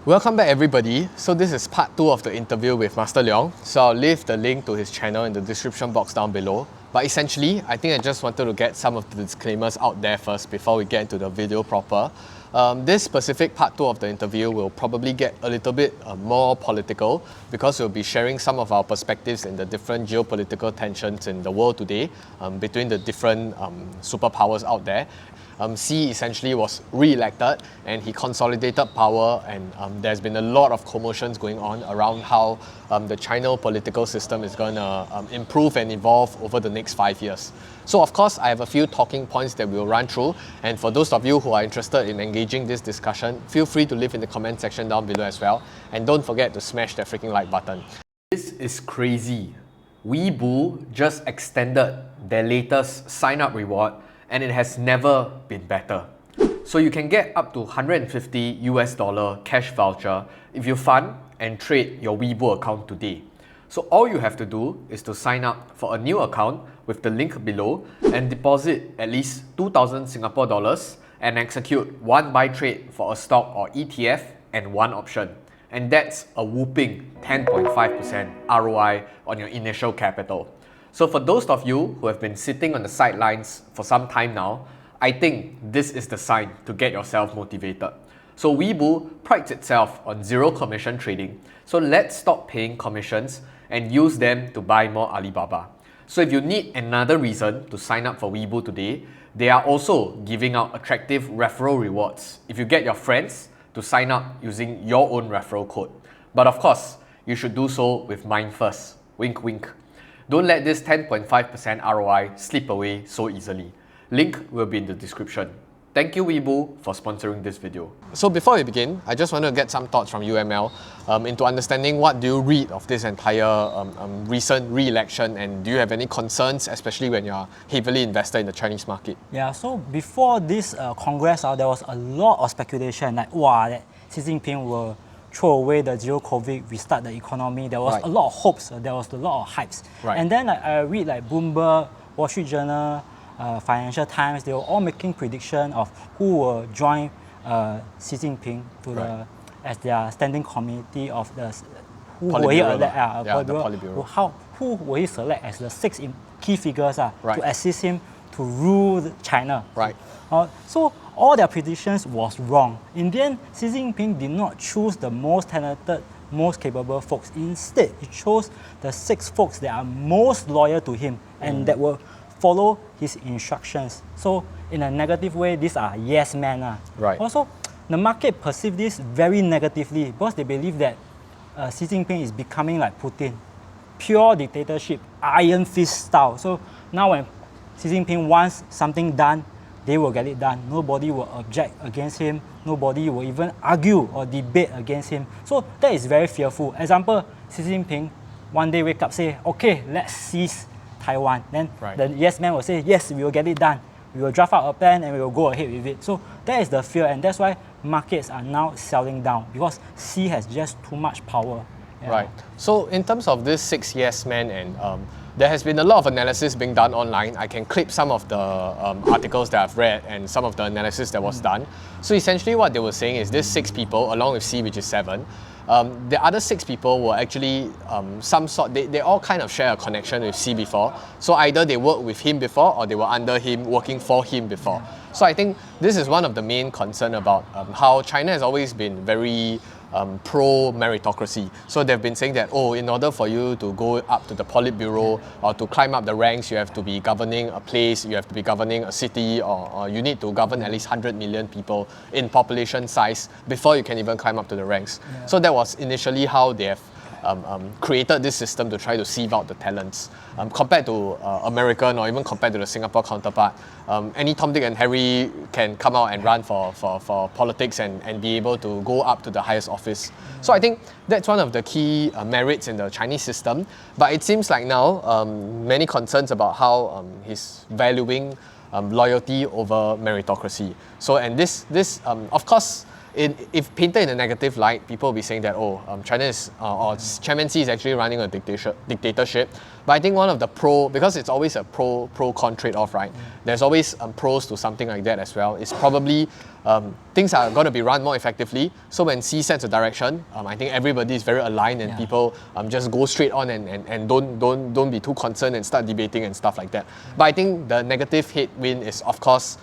Welcome back everybody. So this is part 2 of the interview with Master Leong. So I'll leave the link to his channel in the description box down below. But essentially, I think I just wanted to get some of the disclaimers out there first before we get into the video proper. This specific part 2 of the interview will probably get a little bit more political because we'll be sharing some of our perspectives in the different geopolitical tensions in the world today between the different superpowers out there. Xi essentially was re-elected and he consolidated power, and there's been a lot of commotions going on around how the China political system is going to improve and evolve over the next 5 years. So of course I have a few talking points that we'll run through, and for those of you who are interested in engaging this discussion, feel free to leave in the comment section down below as well, and don't forget to smash that freaking like button. This is crazy. Weibo just extended their latest sign-up reward, and it has never been better. So you can get up to $150 cash voucher if you fund and trade your Weibo account today. So all you have to do is to sign up for a new account with the link below and deposit at least 2,000 Singapore dollars and execute one buy trade for a stock or ETF and one option. And that's a whooping 10.5% ROI on your initial capital. So for those of you who have been sitting on the sidelines for some time now, I think this is the sign to get yourself motivated. So Weibo prides itself on zero commission trading. So let's stop paying commissions and use them to buy more Alibaba. So if you need another reason to sign up for Weibo today, they are also giving out attractive referral rewards if you get your friends to sign up using your own referral code. But of course, you should do so with mine first. Wink wink. Don't let this 10.5% ROI slip away so easily. Link will be in the description. Thank you Weibo for sponsoring this video. So before we begin, I just want to get some thoughts from UML into understanding what do you read of this entire recent re-election, and do you have any concerns, especially when you're heavily invested in the Chinese market? Yeah, so before this Congress, there was a lot of speculation that Xi Jinping will throw away the zero COVID, restart the economy. There was a lot of hopes, there was a lot of hypes. And then I read like Bloomberg, Wall Street Journal, Financial Times, they were all making prediction of who will join Xi Jinping to as their standing committee of the who will he elect, who will he select as the 6 key figures to assist him to rule China. So all their predictions was wrong. In the end, Xi Jinping did not choose the most talented, most capable folks. Instead, he chose the 6 folks that are most loyal to him and that will follow his instructions. So in a negative way, these are yes men. Also, the market perceive this very negatively because they believe that Xi Jinping is becoming like Putin. Pure dictatorship, iron fist style. So now when Xi Jinping wants something done, they will get it done. Nobody will object against him. Nobody will even argue or debate against him. So that is very fearful. Example, Xi Jinping one day wake up, say, okay, let's seize Taiwan. Then the yes man will say, yes, we will get it done. We will draft out a plan and we will go ahead with it. So that is the fear, and that's why markets are now selling down because Xi has just too much power. So in terms of this 6 yes men, and there has been a lot of analysis being done online. I can clip some of the articles that I've read and some of the analysis that was done. So essentially what they were saying is these 6 people, along with Xi, which is 7, the other 6 people were actually some sort, they all kind of share a connection with Xi before. So either they worked with him before or they were under him, working for him before. So I think this is one of the main concern about how China has always been very pro-meritocracy. So they've been saying that, in order for you to go up to the Politburo or to climb up the ranks, you have to be governing a place, you have to be governing a city, or you need to govern at least 100 million people in population size before you can even climb up to the ranks. So that was initially how they have created this system to try to sieve out the talents. Compared to American or even compared to the Singapore counterpart, any Tom, Dick and Harry can come out and run for politics and be able to go up to the highest office. So I think that's one of the key merits in the Chinese system. But it seems like now many concerns about how he's valuing loyalty over meritocracy. So, and this of course, if painted in a negative light, people will be saying that, China is, or Chairman Xi is actually running a dictatorship. But I think one of the because it's always a pro-con trade-off, right? There's always pros to something like that as well. It's probably, things are going to be run more effectively. So when Xi sets a direction, I think everybody is very aligned and people just go straight on and don't be too concerned and start debating and stuff like that. But I think the negative headwind is, of course,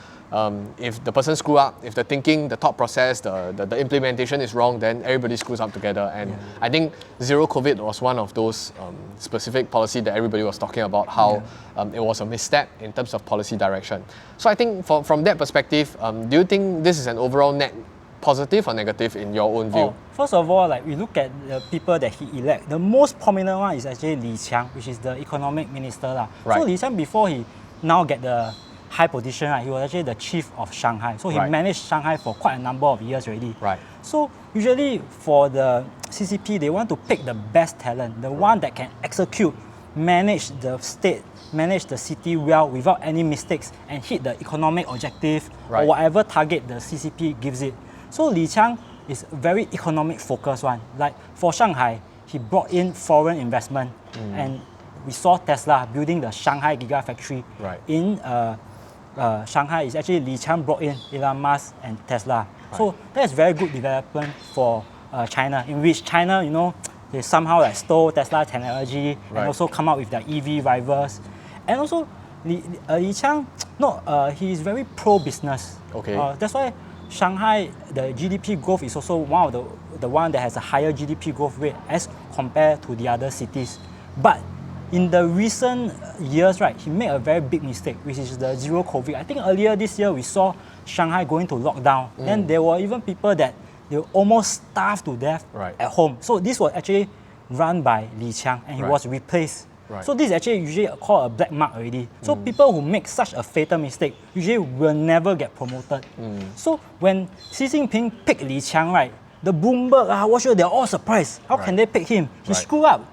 if the person screw up, if the thinking, the thought process, the implementation is wrong, then everybody screws up together. And I think zero COVID was one of those specific policy that everybody was talking about, how it was a misstep in terms of policy direction. So I think from that perspective, do you think this is an overall net positive or negative in your own view? First of all, we look at the people that he elect. The most prominent one is actually Li Qiang, which is the economic minister. Right. So Li Qiang, before he now get the high position, he was actually the chief of Shanghai. So he managed Shanghai for quite a number of years already. Right. So usually for the CCP, they want to pick the best talent, the one that can execute, manage the state, manage the city well without any mistakes, and hit the economic objective or whatever target the CCP gives it. So Li Qiang is a very economic focused one. Like for Shanghai, he brought in foreign investment, and we saw Tesla building the Shanghai Gigafactory in Shanghai. Is actually Li Qiang brought in Elon Musk and Tesla. So that's very good development for China, in which China, they somehow stole Tesla technology and also come up with their EV rivals. And also Li Qiang, he is very pro-business. Okay. That's why Shanghai, the GDP growth is also one of the one that has a higher GDP growth rate as compared to the other cities. But in the recent years, he made a very big mistake, which is the zero COVID. I think earlier this year we saw Shanghai going to lockdown. Then there were even people that they were almost starved to death at home. So this was actually run by Li Qiang, and he was replaced. So this is actually usually called a black mark already. So people who make such a fatal mistake usually will never get promoted. So when Xi Jinping picked Li Qiang, the Bloomberg, they're all surprised. How can they pick him? He screwed up.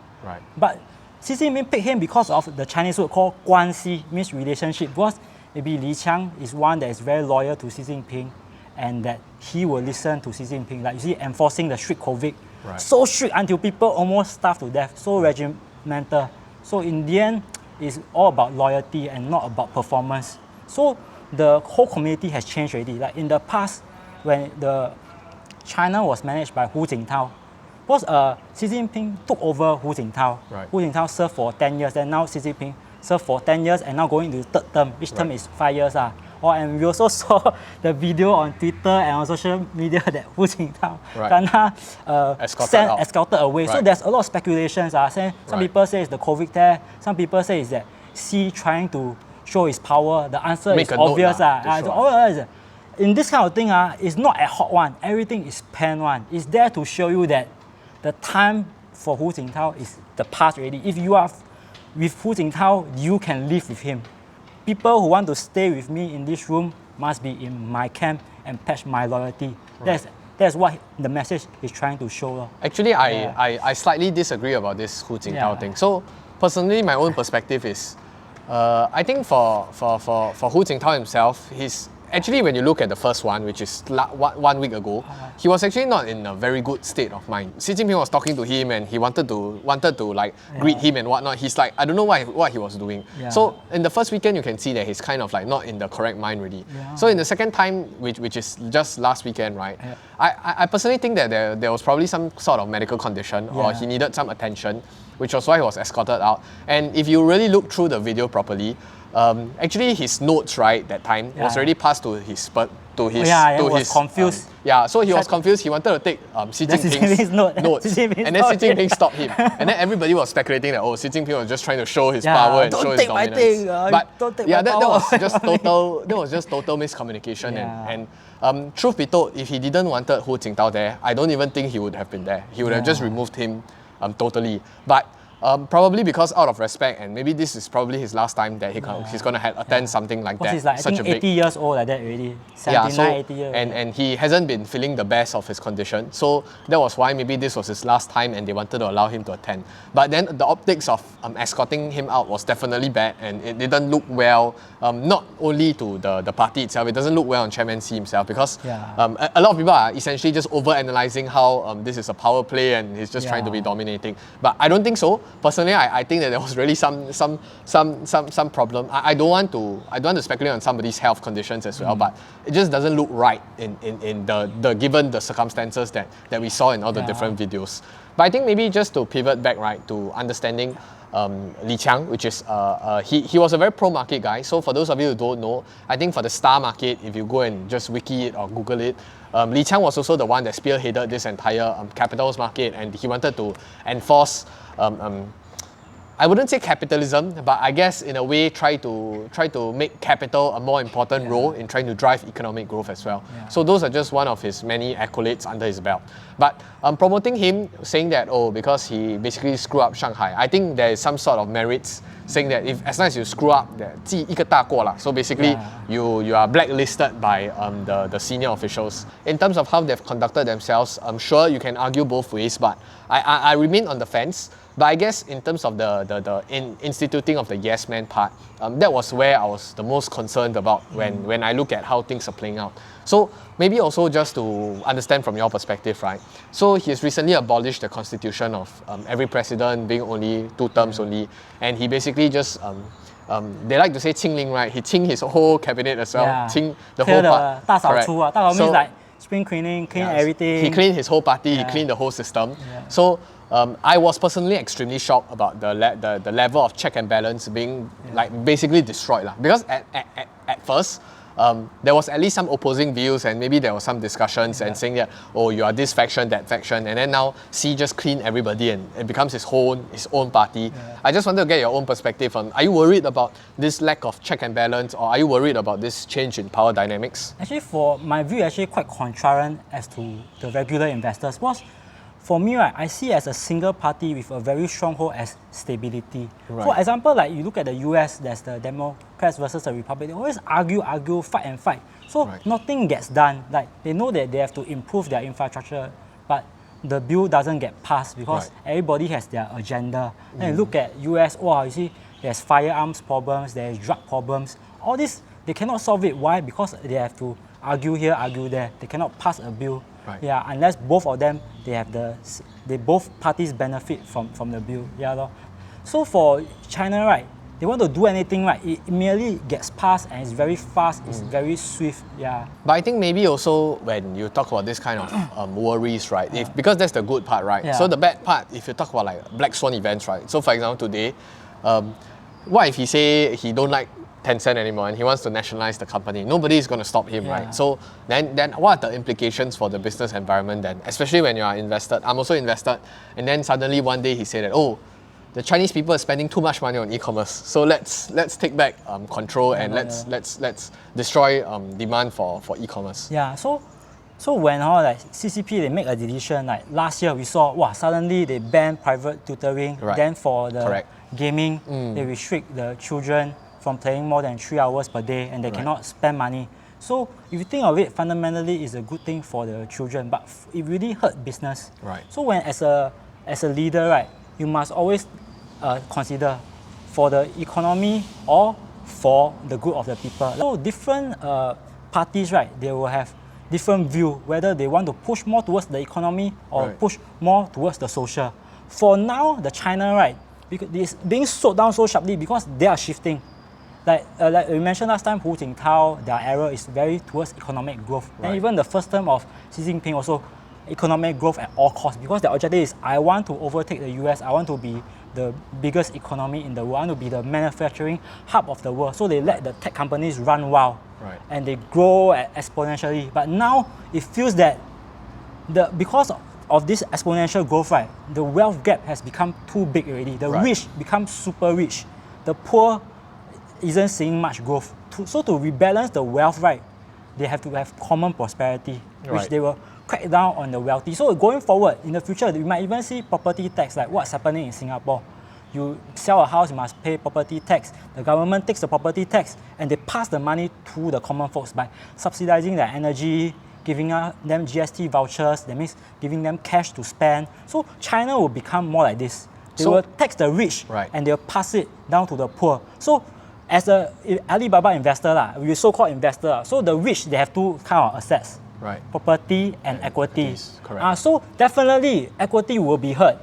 But Xi Jinping picked him because of the Chinese word called 关系, means relationship. Because maybe Li Qiang is one that is very loyal to Xi Jinping, and that he will listen to Xi Jinping. Like you see, enforcing the strict COVID, so strict until people almost starved to death, so regimental. So in the end, it's all about loyalty and not about performance. So the whole community has changed already. Like in the past, when China was managed by Hu Jintao, because Xi Jinping took over Hu Jintao. Hu Jintao served for 10 years, and now Xi Jinping served for 10 years and now going to the third term. Each term is 5 years. And we also saw the video on Twitter and on social media that Hu Jintao escorted away. So there's a lot of speculations. Some people say it's the COVID test. Some people say it's that Xi trying to show his power. The answer is obvious. In this kind of thing, it's not ad hoc one. Everything is planned one. It's there to show you that the time for Hu Jintao is the past already. If you are with Hu Jintao, you can live with him. People who want to stay with me in this room must be in my camp and pledge my loyalty. That's what the message is trying to show. Actually, I slightly disagree about this Hu Jintao thing. So personally, my own perspective is, I think for Hu Jintao himself, he's actually, when you look at the first one, which is 1 week ago, he was actually not in a very good state of mind. Xi Jinping was talking to him and he wanted to greet him and whatnot. He's like, I don't know what he was doing. So in the first weekend, you can see that he's kind of not in the correct mind really. So in the second time, which is just last weekend, I personally think that there was probably some sort of medical condition or he needed some attention, which was why he was escorted out. And if you really look through the video properly, actually his notes that time was already passed to his confused. So he was confused. He wanted to take Xi Jinping's notes, and then Xi Jinping stopped him. And then everybody was speculating that Xi Jinping was just trying to show his power and show his dominance. That was just total miscommunication. And truth be told, if he didn't wanted Hu Jintao there, I don't even think he would have been there. He would have just removed him totally. But Probably because out of respect, and maybe this is probably his last time that he's going to attend something like that. He's like, such I think 80 years old like that already. 80 years. And he hasn't been feeling the best of his condition. So that was why maybe this was his last time and they wanted to allow him to attend. But then the optics of escorting him out was definitely bad, and it didn't look well, not only to the party itself, it doesn't look well on Chairman Xi himself, because a lot of people are essentially just over-analysing how this is a power play and he's just trying to be dominating. But I don't think so. Personally, I think that there was really some problem. I don't want to speculate on somebody's health conditions as well, but it just doesn't look right in the given the circumstances that we saw in all the different videos. But I think maybe just to pivot back to understanding Li Qiang, which is he was a very pro-market guy. So for those of you who don't know, I think for the star market, if you go and just wiki it or Google it, Li Qiang was also the one that spearheaded this entire capitals market, and he wanted to enforce I wouldn't say capitalism, but I guess in a way try to make capital a more important role in trying to drive economic growth as well. So those are just one of his many accolades under his belt. But promoting him, saying that because he basically screwed up Shanghai, I think there is some sort of merits saying that if as long as you screw up, 记一个大过啦. So basically you are blacklisted by the senior officials. In terms of how they've conducted themselves, I'm sure you can argue both ways, but I remain on the fence. But I guess in terms of the instituting of the yes man part, that was where I was the most concerned about when I look at how things are playing out. So maybe also just to understand from your perspective, right? So he has recently abolished the constitution of every president being only 2 terms only, and he basically just they like to say 清零, right? He 清 his whole cabinet as well, 清 the whole part. 大扫除啊，大扫除 means like spring cleaning, clean everything. He cleaned his whole party, he cleaned the whole system. So I was personally extremely shocked about the level of check and balance being like basically destroyed lah. Because at first there was at least some opposing views, and maybe there was some discussions and saying that you are this faction, that faction, and then now Xi just cleaned everybody and it becomes his own party. I just wanted to get your own perspective on, are you worried about this lack of check and balance, or are you worried about this change in power dynamics? Actually, for my view, actually quite contrarian as to the regular investors. Because for me, right, I see as a single party with a very strong hold as stability. Right. For example, like you look at the US, there's the Democrats versus the Republic. They always argue, fight and fight. So nothing gets done. Like they know that they have to improve their infrastructure, but the bill doesn't get passed because everybody has their agenda. Then you look at US, you see there's firearms problems, there's drug problems. All this, they cannot solve it. Why? Because they have to argue here, argue there. They cannot pass a bill. Unless both of them, they both parties benefit from the bill. So for China, right, they want to do anything, right, it merely gets passed and it's very fast, it's very swift. But I think maybe also when you talk about this kind of worries, right, because that's the good part, right? So the bad part, if you talk about like black swan events, right? So for example, today, what if he say he don't like Tencent anymore and he wants to nationalize the company? Nobody is going to stop him, right? So then what are the implications for the business environment then? Especially when you are invested. I'm also invested, and then suddenly one day he said that, the Chinese people are spending too much money on e-commerce, so let's take back control and let's destroy demand for e-commerce. So when like CCP they make a decision, like last year we saw suddenly they banned private tutoring. Then for the gaming, they restrict the children from playing more than 3 hours per day, and they cannot spend money. So if you think of it, fundamentally it's a good thing for the children, but it really hurt business. So when as a leader, right, you must always consider for the economy or for the good of the people. So different parties, right, they will have different view whether they want to push more towards the economy or push more towards the social. For now, the China, right, because it's being slowed down so sharply because they are shifting. Like we mentioned last time, Hu Jintao, their arrow is very towards economic growth. And even the first term of Xi Jinping also, economic growth at all costs, because their objective is, I want to overtake the US, I want to be the biggest economy in the world, I want to be the manufacturing hub of the world. So they let the tech companies run wild, and they grow exponentially. But now it feels that because of this exponential growth, right, the wealth gap has become too big already. The rich become super rich. The poor isn't seeing much growth. So to rebalance the wealth, right, they have to have common prosperity, which they will crack down on the wealthy. So going forward, in the future, we might even see property tax like what's happening in Singapore. You sell a house, you must pay property tax. The government takes the property tax and they pass the money to the common folks by subsidizing their energy, giving them GST vouchers, that means giving them cash to spend. So China will become more like this. They will tax the rich and they'll pass it down to the poor. So as a Alibaba investor, we so-called investor, so the rich, they have two kind of assets. Property and equity. So definitely equity will be hurt.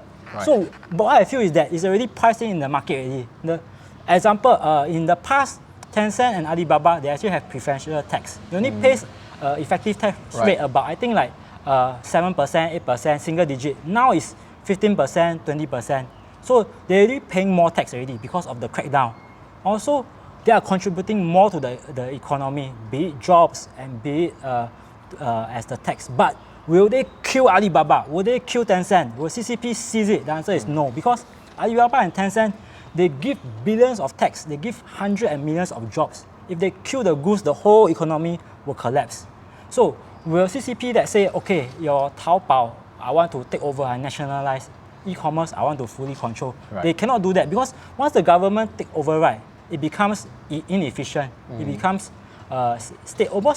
So but what I feel is that it's already priced in the market already. The example, in the past, Tencent and Alibaba, they actually have preferential tax. They only pays effective tax rate about, I think, like 7%, 8%, single digit. Now it's 15%, 20%. So they're already paying more tax already because of the crackdown. Also, they are contributing more to the economy, be it jobs and be it as the tax. But will they kill Alibaba? Will they kill Tencent? Will CCP seize it? The answer is no, because Alibaba and Tencent, they give billions of tax, they give hundreds and millions of jobs. If they kill the goose, the whole economy will collapse. So will CCP that say, okay, your Taobao, I want to take over and nationalize, e-commerce, I want to fully control. They cannot do that because once the government take over, it becomes inefficient. It becomes almost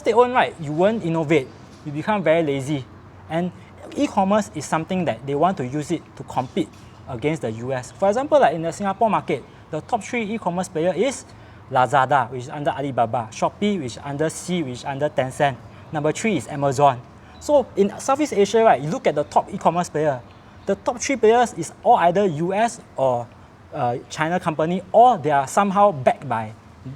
state-owned, You won't innovate. You become very lazy. And e-commerce is something that they want to use it to compete against the US. For example, like in the Singapore market, the top 3 e-commerce player is Lazada, which is under Alibaba, Shopee, which is under Sea, which is under Tencent. Number 3 is Amazon. So in Southeast Asia, you look at the top e-commerce player. The top 3 players is all either US or China company, or they are somehow backed by,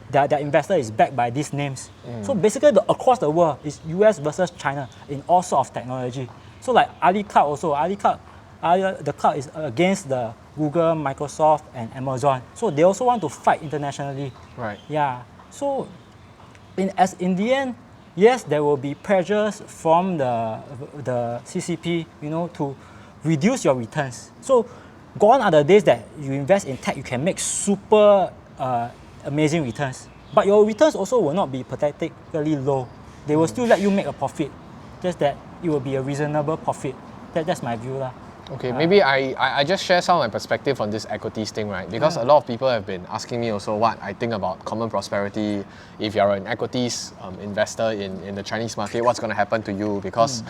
their investor is backed by these names. So basically, across the world, is US versus China in all sorts of technology. So like Ali Cloud also, the cloud is against the Google, Microsoft, and Amazon. So they also want to fight internationally. Yeah. So in the end, yes, there will be pressures from the CCP, to reduce your returns. So gone are the days that you invest in tech, you can make super amazing returns. But your returns also will not be pathetically low. They will still let you make a profit, just that it will be a reasonable profit. That's my view. Okay, maybe I just share some of my perspective on this equities thing, Because a lot of people have been asking me also what I think about common prosperity. If you're an equities investor in the Chinese market, what's going to happen to you? Because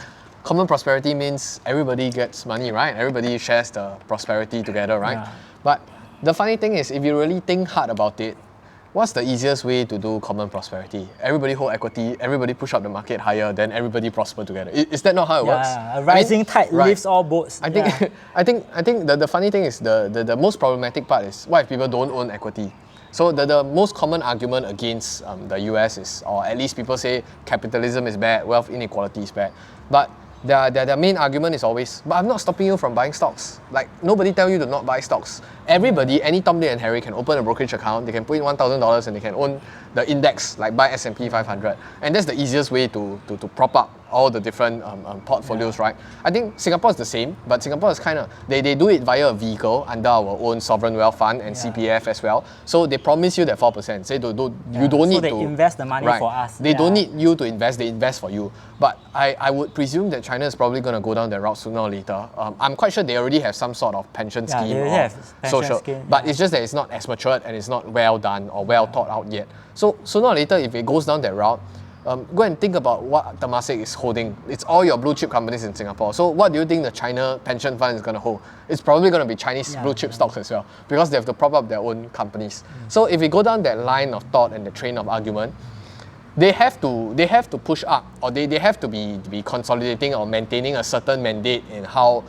common prosperity means everybody gets money, Everybody shares the prosperity together, But the funny thing is, if you really think hard about it, what's the easiest way to do common prosperity? Everybody hold equity, everybody push up the market higher, then everybody prosper together. Is that not how it works? A rising tide lifts all boats. I think the funny thing is the most problematic part is what if people don't own equity? So the most common argument against the US is, or at least people say capitalism is bad, wealth inequality is bad. But their main argument is always, but I'm not stopping you from buying stocks. Like, nobody tell you to not buy stocks. Everybody, any Tom, Dick and Harry can open a brokerage account, they can put in $1,000 and they can own the index, like buy S&P 500. And that's the easiest way to prop up all the different portfolios, I think Singapore is the same, but Singapore is kind of, they do it via a vehicle under our own sovereign wealth fund and CPF as well. So they promise you that 4%. Say you don't need to. So they invest the money for us. They don't need you to invest, they invest for you. But I would presume that China is probably going to go down that route sooner or later. I'm quite sure they already have some sort of pension scheme or social, but it's just that it's not as matured and it's not well done or well thought out yet. So sooner or later, if it goes down that route, go and think about what Temasek is holding. It's all your blue chip companies in Singapore. So what do you think the China pension fund is going to hold? It's probably going to be Chinese blue chip stocks as well, because they have to prop up their own companies. So if we go down that line of thought and the train of argument, they have to push up, or they have to be consolidating or maintaining a certain mandate in how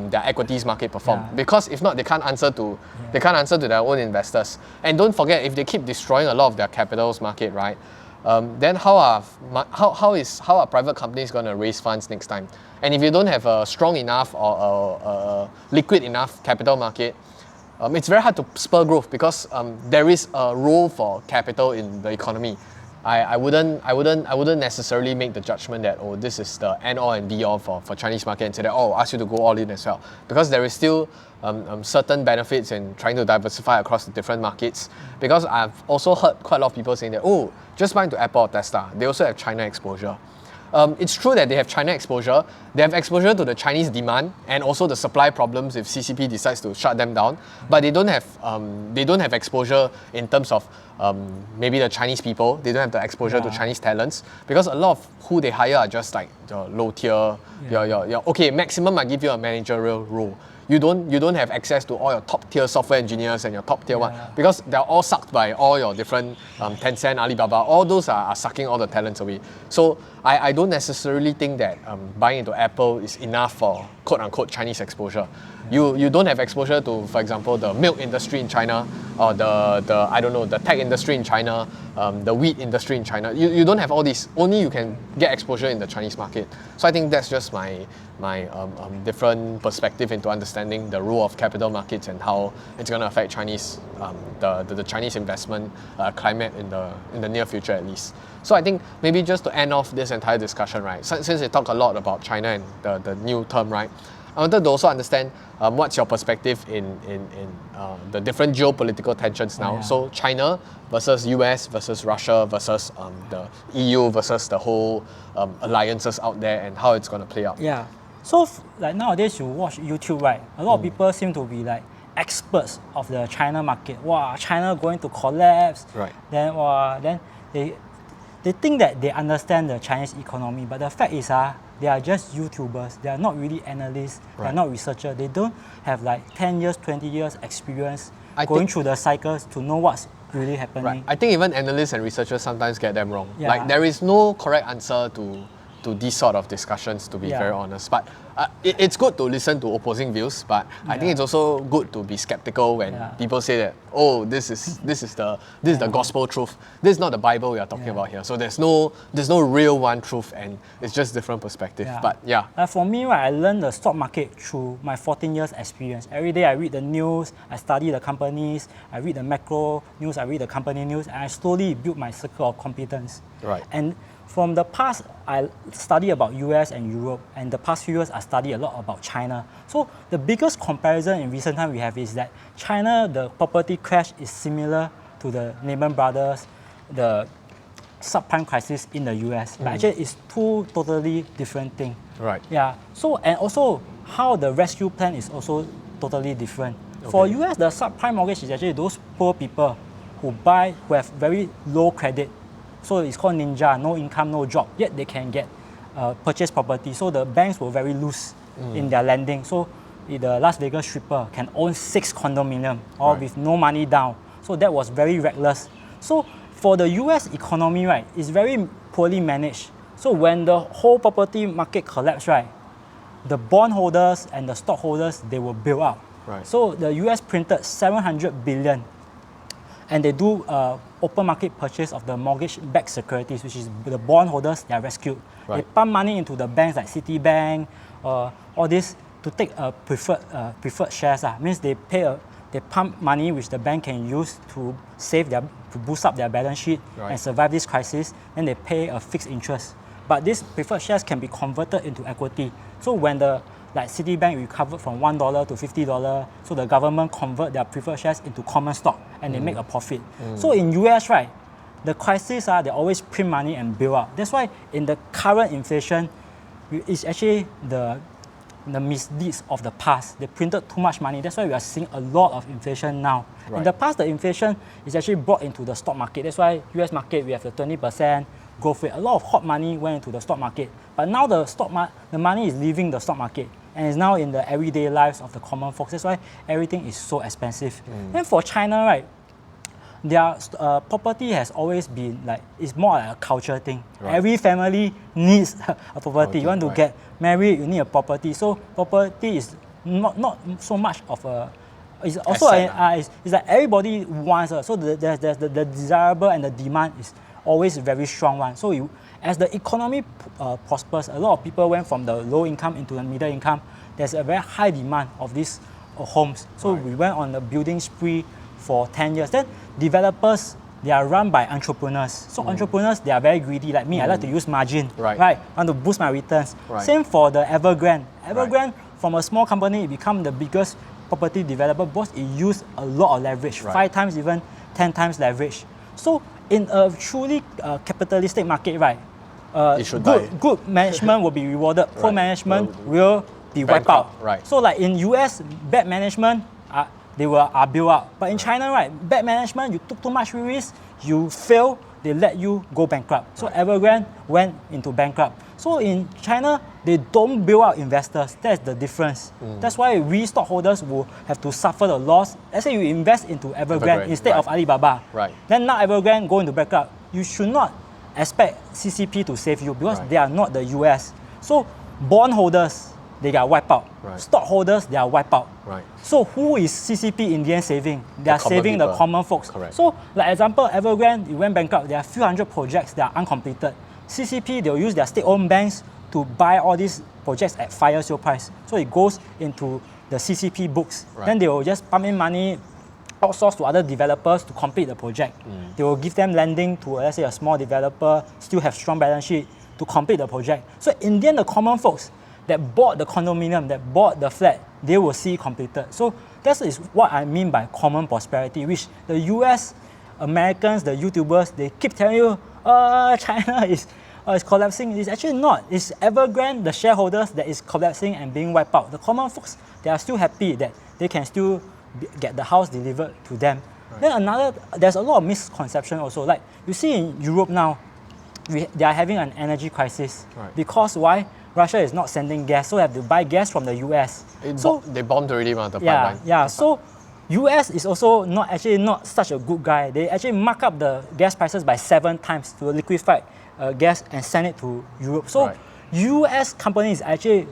their equities market perform. Because if not, they can't answer to their own investors. And don't forget, if they keep destroying a lot of their capitals market, then how are private companies going to raise funds next time? And if you don't have a strong enough or a liquid enough capital market, it's very hard to spur growth, because there is a role for capital in the economy. I wouldn't necessarily make the judgment that, oh, this is the end all and be all for Chinese market, and say that, oh, ask you to go all in as well, because there is still certain benefits in trying to diversify across the different markets. Because I've also heard quite a lot of people saying that, oh, just buy into Apple or Tesla, they also have China exposure. it's true that they have China exposure. They have exposure to the Chinese demand and also the supply problems if CCP decides to shut them down. But they don't have exposure in terms of maybe the Chinese people. They don't have the exposure to Chinese talents because a lot of who they hire are just like low tier. Okay, maximum I give you a managerial role. You don't have access to all your top tier software engineers and your top tier one because they're all sucked by all your different Tencent, Alibaba. All those are sucking all the talents away. So I don't necessarily think that buying into Apple is enough for quote unquote Chinese exposure. You don't have exposure to, for example, the milk industry in China or the tech industry in China, the wheat industry in China. You don't have all these. Only you can get exposure in the Chinese market. So I think that's just my different perspective into understanding the role of capital markets and how it's going to affect Chinese the Chinese investment climate in the near future at least. So I think maybe just to end off this entire discussion, right? Since we talk a lot about China and the new term, right? I wanted to also understand what's your perspective in the different geopolitical tensions now. So China versus US versus Russia versus the EU versus the whole alliances out there and how it's going to play out. Yeah. So like nowadays you watch YouTube, right? A lot of people seem to be like experts of the China market. Wow, China going to collapse. Right. Then they think that they understand the Chinese economy, but the fact is they are just YouTubers. They are not really analysts. They are not researchers. They don't have like 10 years, 20 years experience going through the cycles to know what's really happening. Right. I think even analysts and researchers sometimes get them wrong. Yeah. Like there is no correct answer to these sort of discussions, to be very honest. But it's good to listen to opposing views, but I think it's also good to be skeptical when people say that, oh, this is the gospel truth. This is not the Bible we are talking about here. So there's no real one truth, and it's just different perspective. But for me, right, I learned the stock market through my 14 years experience. Every day I read the news, I study the companies, I read the macro news, I read the company news, and I slowly build my circle of competence. Right. And from the past, I study about US and Europe, and the past few years, I study a lot about China. So the biggest comparison in recent time we have is that China, the property crash is similar to the Lehman Brothers, the subprime crisis in the US. But actually, it's two totally different things. Right. Yeah. So, and also how the rescue plan is also totally different. Okay. For US, the subprime mortgage is actually those poor people who have very low credit. So it's called ninja, no income, no job, yet they can get purchase property. So the banks were very loose in their lending. So the Las Vegas stripper can own 6 condominiums all with no money down. So that was very reckless. So for the US economy, right, it's very poorly managed. So when the whole property market collapsed, right, the bondholders and the stockholders, they were bailed out. Right. So the US printed 700 billion. And they do open market purchase of the mortgage-backed securities, which is the bondholders, they are rescued. Right. They pump money into the banks like Citibank, all this to take preferred shares. Means they pump money which the bank can use to boost up their balance sheet and survive this crisis. Then they pay a fixed interest. But these preferred shares can be converted into equity. So when like Citibank recovered from $1 to $50, so the government convert their preferred shares into common stock and they make a profit. So in US, right, the crisis they always print money and build up. That's why in the current inflation, it's actually the misdeeds of the past. They printed too much money. That's why we are seeing a lot of inflation now. Right. In the past, the inflation is actually brought into the stock market. That's why US market, we have the 20% growth rate. A lot of hot money went into the stock market. But now the money is leaving the stock market and is now in the everyday lives of the common folks. That's why everything is so expensive. And for China, right, their property has always been like, it's more like a culture thing. Right. Every family needs a property. You want to get married, you need a property. So property is not so much of a, it's also it's like everybody wants it. So the desirable and the demand is always a very strong one. So as the economy prospers, a lot of people went from the low income into the middle income. There's a very high demand of these homes. So we went on a building spree for 10 years. Then developers, they are run by entrepreneurs. So entrepreneurs, they are very greedy like me. I like to use margin, right? I want to boost my returns. Right. Same for the Evergrande. Evergrande, from a small company, it become the biggest property developer because it used a lot of leverage, 5 times, even 10 times leverage. So in a truly capitalistic market, right, It should die. good management will be rewarded, poor management will be wiped out. Right. So like in US, bad management, they are built out. But in China, right, bad management, you took too much risk, you fail, they let you go bankrupt. So Evergrande went into bankrupt. So in China, they don't build out investors. That's the difference. That's why we stockholders will have to suffer the loss. Let's say you invest into Evergrande instead of Alibaba. Right. Then now Evergrande go into bankrupt. You should not expect CCP to save you because they are not the US. So bondholders, they got wiped out. Right. Stockholders, they are wiped out. Right. So who is CCP in the end saving? They are common saving the people. common folks. Correct. So like example, Evergrande, it went bankrupt. There are a few hundred projects that are uncompleted. CCP, they'll use their state-owned banks to buy all these projects at fire sale price. So it goes into the CCP books. Right. Then they will just pump in money, outsource to other developers to complete the project. They will give them lending to, let's say, a small developer, still have strong balance sheet to complete the project. So in the end, the common folks that bought the condominium, that bought the flat, they will see it completed. So that is what I mean by common prosperity, which the US, Americans, the YouTubers, they keep telling you, China is collapsing. It's actually not. It's Evergrande, the shareholders, that is collapsing and being wiped out. The common folks, they are still happy that they can still get the house delivered to them. Right. Then there's a lot of misconception also. Like you see in Europe now, they are having an energy crisis. Right. Because why? Russia is not sending gas, so they have to buy gas from the US. They bombed already, the pipeline. Yeah. So US is also not such a good guy. They actually mark up the gas prices by 7 times to liquefy gas and send it to Europe. So US companies actually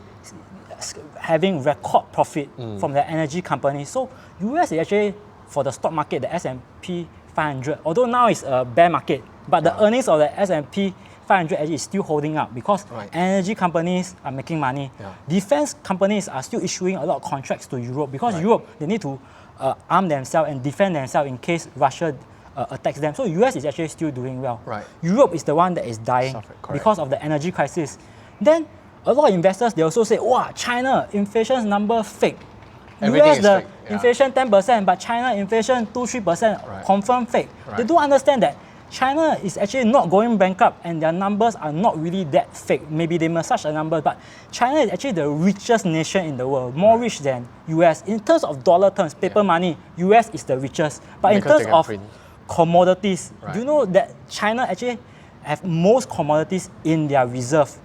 having record profit from their energy companies. So US is actually, for the stock market, the S&P 500, although now it's a bear market, but the earnings of the S&P 500 actually is still holding up because energy companies are making money. Defense companies are still issuing a lot of contracts to Europe because Europe, they need to arm themselves and defend themselves in case Russia attacks them. So US is actually still doing well. Europe is the one that is dying because of the energy crisis. Then a lot of investors, they also say, wow, China, inflation's number fake. US, the inflation 10%, but China inflation 2-3%, confirm fake. They don't understand that China is actually not going bankrupt and their numbers are not really that fake. Maybe they massage a number, but China is actually the richest nation in the world, more rich than US. In terms of dollar terms, paper money, US is the richest. But because in terms of commodities, do you know that China actually have most commodities in their reserve?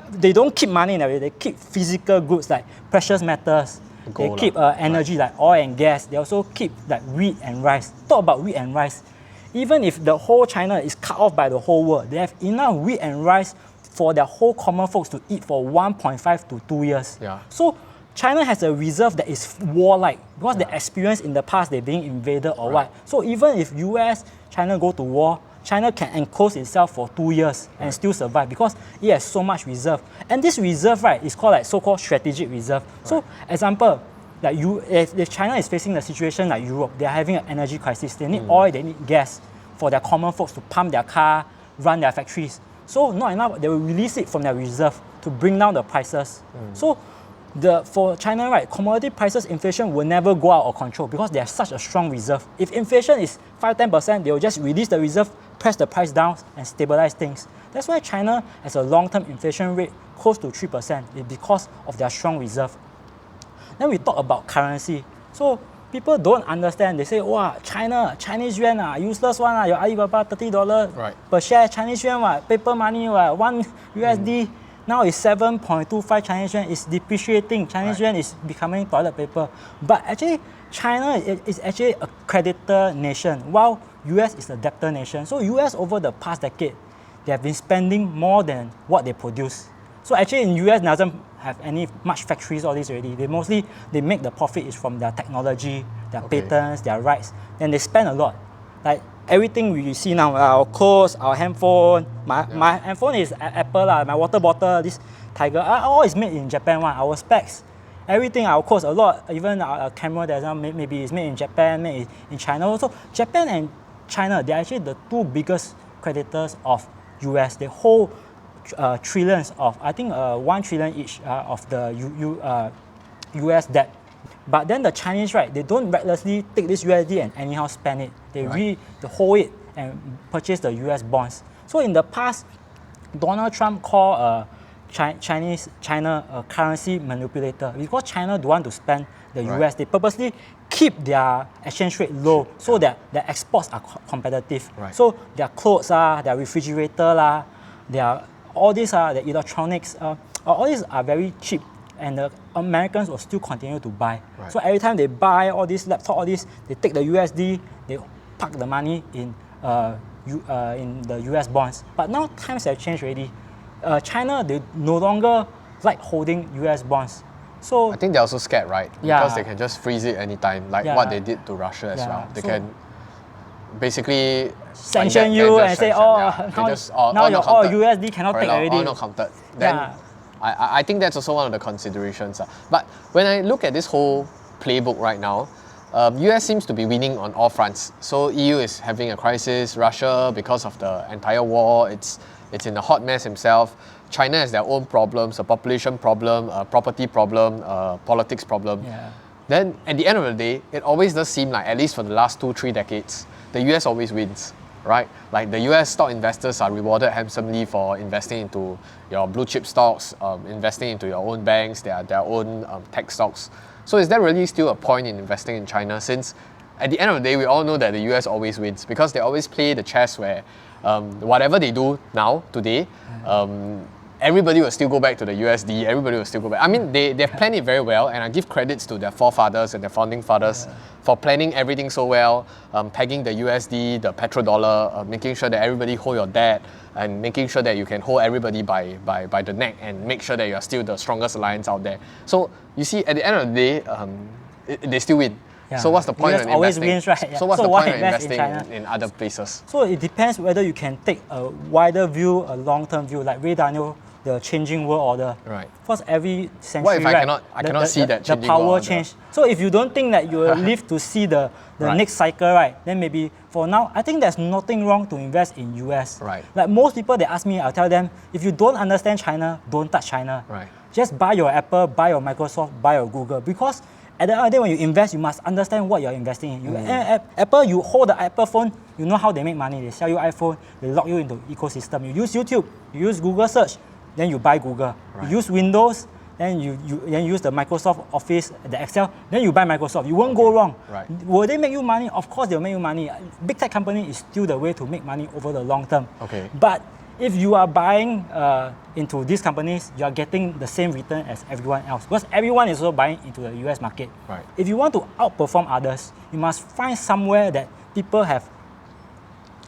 They don't keep money in their reserve, they keep physical goods like precious metals. Gold, they keep energy like oil and gas. They also keep like wheat and rice. Talk about wheat and rice. Even if the whole China is cut off by the whole world, they have enough wheat and rice for their whole common folks to eat for 1.5 to 2 years. So China has a reserve that is warlike because they experienced in the past they're being invaded or what. So even if US, China go to war, China can enclose itself for 2 years and still survive because it has so much reserve. And this reserve, is called like so-called strategic reserve. So example, like if China is facing a situation like Europe, they are having an energy crisis. They need oil, they need gas for their common folks to pump their car, run their factories. So not enough, they will release it from their reserve to bring down the prices. So for China, commodity prices, inflation will never go out of control because they have such a strong reserve. If inflation is 5-10%, they will just release the reserve, press the price down and stabilize things. That's why China has a long-term inflation rate close to 3%. It's because of their strong reserve. Then we talk about currency. So people don't understand. They say, wow, Chinese yuan, useless one, your Alibaba $30 per share, Chinese yuan, paper money, 1 USD. Now it's 7.25 Chinese yuan. It's depreciating. Chinese yuan is becoming toilet paper. But actually, China is actually a creditor nation, while US is a debtor nation. So US over the past decade, they have been spending more than what they produce. So actually in US doesn't have any much factories, all this already. They make the profit is from their technology, their patents, their rights. Then they spend a lot. Like everything we see now, our clothes, our handphone, my handphone is Apple, my water bottle, this Tiger, all is made in Japan. Our specs, everything, our clothes, a lot, even our camera that maybe is made in Japan, made in China. Also, Japan and China, they're actually the two biggest creditors of US. They hold trillions of, I think 1 trillion each of the US debt. But then the Chinese, they don't recklessly take this USD and anyhow spend it. They hold it and purchase the US bonds. So in the past, Donald Trump called China a currency manipulator because China don't want to spend the US. They purposely keep their exchange rate low so that their exports are competitive. So their clothes, their refrigerator, all these the electronics, all these are very cheap, and the Americans will still continue to buy. So every time they buy all these laptop, all this, they take the USD, they park the money in the US bonds. But now times have changed already. China, they no longer like holding US bonds. So I think they're also scared, right? Because they can just freeze it anytime, like what they did to Russia as well. They can basically sanction you and say, now your USD cannot take already. All not counted. Then I think that's also one of the considerations. But when I look at this whole playbook right now, US seems to be winning on all fronts. So EU is having a crisis, Russia, because of the entire war, it's in a hot mess himself. China has their own problems, a population problem, a property problem, a politics problem. Then at the end of the day, it always does seem like, at least for the last 2-3 decades, the US always wins, right? Like the US stock investors are rewarded handsomely for investing into your blue chip stocks, investing into your own banks, their own tech stocks. So is there really still a point in investing in China, since at the end of the day, we all know that the US always wins because they always play the chess where whatever they do now, today, everybody will still go back to the USD, everybody will still go back. I mean, they've planned it very well, and I give credits to their forefathers and their founding fathers for planning everything so well, pegging the USD, the petrodollar, making sure that everybody hold your debt, and making sure that you can hold everybody by the neck and make sure that you are still the strongest alliance out there. So you see, at the end of the day, they still win. So what's the point of investing? Wins, right? So what's the point of investing in other places? So it depends whether you can take a wider view, a long-term view, like Ray Dalio, the changing world order. First, every century, what if I cannot see that changing the power world order? change. So if you don't think that you will live to see the next cycle, then maybe for now, I think there's nothing wrong to invest in US. Like most people, they ask me, I'll tell them, if you don't understand China, don't touch China. Just buy your Apple, buy your Microsoft, buy your Google, because at the end of the day, when you invest, you must understand what you're investing in. Apple, you hold the Apple phone, you know how they make money. They sell you iPhone, they lock you into the ecosystem. You use YouTube, you use Google search, then you buy Google. You use Windows, then you use the Microsoft Office, the Excel, then you buy Microsoft. You won't go wrong. Will they make you money? Of course they'll make you money. Big tech company is still the way to make money over the long term. But if you are buying into these companies, you are getting the same return as everyone else, because everyone is also buying into the US market. If you want to outperform others, you must find somewhere that people have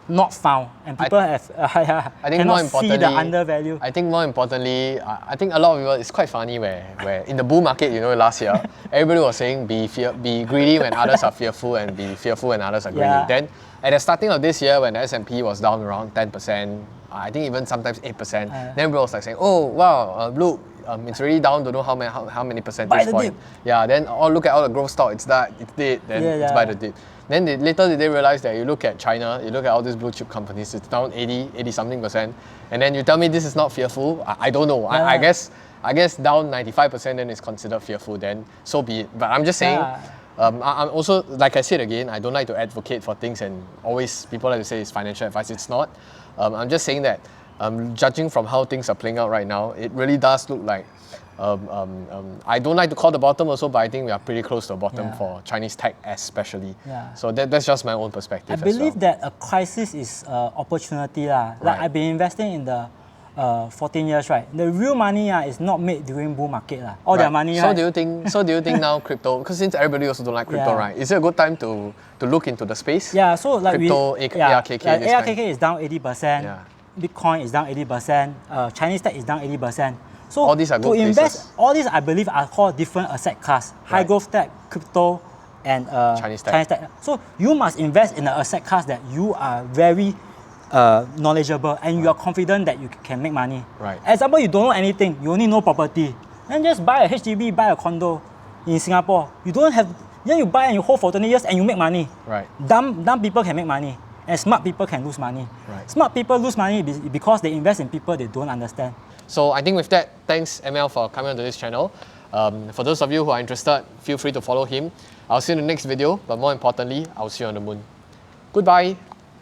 not found, and people cannot see the undervalue. I think more importantly, I think a lot of people, it's quite funny where in the bull market, last year, everybody was saying be greedy when others are fearful, and be fearful when others are greedy. Then at the starting of this year, when the S&P was down around 10%, I think even sometimes 8%, then everybody was like saying, oh wow, look, it's already down, don't know how many percentage points. Then look at all the growth stock, it's dead, then it's by the dip. Then later they realize that you look at China, you look at all these blue chip companies, it's down 80 something percent, and then you tell me this is not fearful. I don't know. I guess down 95% then is considered fearful, then so be it. But I'm just saying, I'm also, like I said again, I don't like to advocate for things, and always people like to say it's financial advice. It's not. I'm just saying that judging from how things are playing out right now, it really does look like I don't like to call the bottom also, but I think we are pretty close to the bottom for Chinese tech especially. So that's just my own perspective. I believe that a crisis is an opportunity. Like I've been investing in the 14 years, The real money is not made during bull market. All their money. So do you think now crypto, because since everybody also don't like crypto, is it a good time to look into the space? So like crypto, ARKK is down 80%. Bitcoin is down 80%. Chinese tech is down 80%. So all these are good to invest, places. all these I believe are called different asset class. High growth tech, crypto, and Chinese tech. So you must invest in an asset class that you are very knowledgeable and you are confident that you can make money. Example, you don't know anything, you only know property. Then just buy a HDB, buy a condo in Singapore. You don't have, then you buy and you hold for 20 years and you make money. Dumb people can make money, and smart people can lose money. Smart people lose money because they invest in people they don't understand. So I think with that, thanks ML for coming onto this channel. For those of you who are interested, feel free to follow him. I'll see you in the next video, but more importantly, I'll see you on the moon. Goodbye.